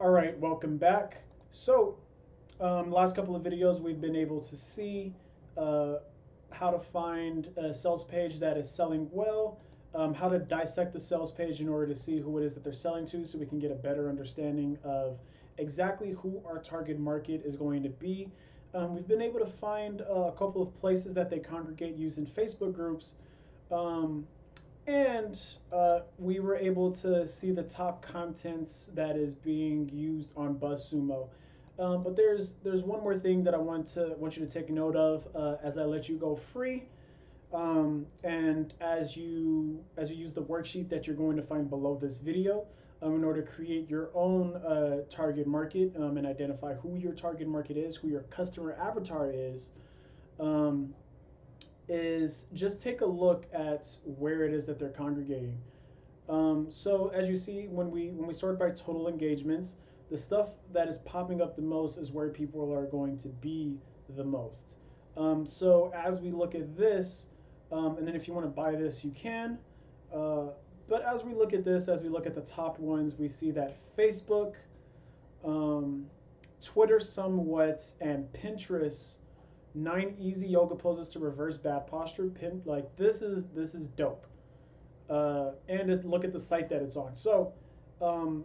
All right, welcome back. So, last couple of videos, we've been able to see uh, how to find a sales page that is selling well, how to dissect the sales page in order to see who it is that they're selling to so we can get a better understanding of exactly who our target market is going to be. We've been able to find a couple of places that they congregate using Facebook groups. Um, and we were able to see the top contents that is being used on BuzzSumo. But there's one more thing that I want you to take note of as I let you go free, and as you use the worksheet that you're going to find below this video. In order to create your own target market and identify who your target market is, who your customer avatar um, is just take a look at where it is that they're congregating. So as you see, when we sort by total engagements, the stuff that is popping up the most is where people are going to be the most. So as we look at this, and then if you want to buy this, you can. Uh, but as we look at this, as we look at the top ones, we see that Facebook, um, Twitter somewhat, and Pinterest, 9 easy yoga poses to reverse bad posture. Like this is dope. Look at the site that it's on. So um,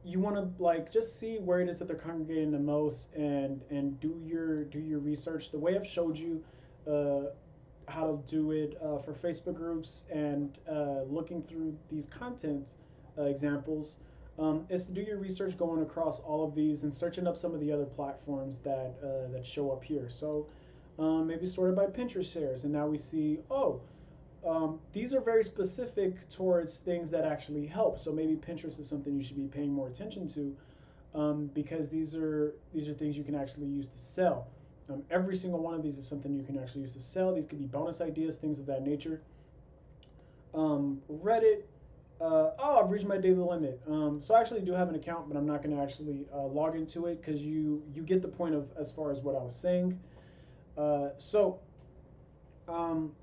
you want to like just see where it is that they're congregating the most, and do your research. The way I've showed you uh, how to do it for Facebook groups and looking through these content examples. Is to do your research going across all of these and searching up some of the other platforms that show up here. So maybe sorted by Pinterest shares, and now we see, oh, these are very specific towards things that actually help. So maybe Pinterest is something you should be paying more attention to, because these are things you can actually use to sell. Every single one of these is something you can actually use to sell. These could be bonus ideas, things of that nature. Reddit. Oh, I've reached my daily limit. So I actually do have an account, but I'm not going to actually log into it because you get the point of as far as what I was saying. So um,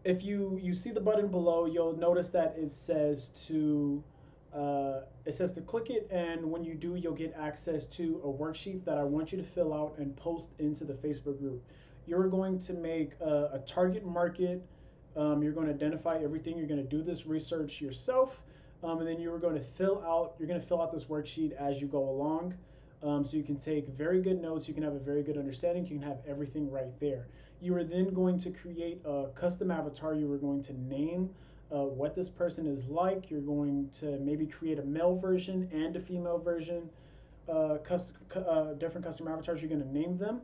if you see the button below, you'll notice that it says to click it, and when you do, you'll get access to a worksheet that I want you to fill out and post into the Facebook group. You're going to make a target market. You're going to identify everything. You're going to do this research yourself, and then you're going to fill out this worksheet as you go along. So you can take very good notes. You can have a very good understanding. You can have everything right there. You are then going to create a custom avatar. You are going to name what this person is like. You're going to maybe create a male version and a female version. Different custom avatars. You're going to name them.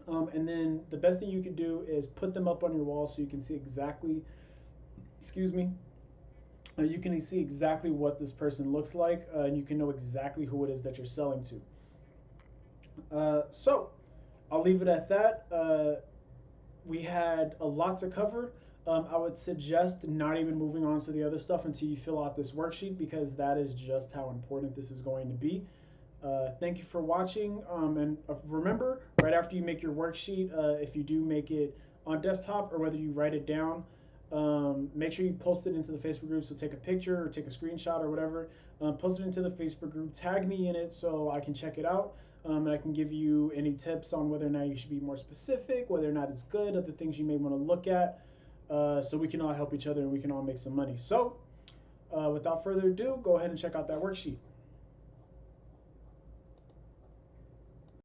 And then the best thing you could do is put them up on your wall so you can see exactly, excuse me, you can see exactly what this person looks like, and you can know exactly who it is that you're selling to. So I'll leave it at that. We had a lot to cover. I would suggest not even moving on to the other stuff until you fill out this worksheet, because that is just how important this is going to be. Thank you for watching, and remember, right after you make your worksheet, if you do make it on desktop or whether you write it down, make sure you post it into the Facebook group. So take a picture or take a screenshot or whatever, post it into the Facebook group, tag me in it so I can check it out, and I can give you any tips on whether or not you should be more specific, whether or not it's good, other things you may want to look at, so we can all help each other and we can all make some money. So without further ado, go ahead and check out that worksheet.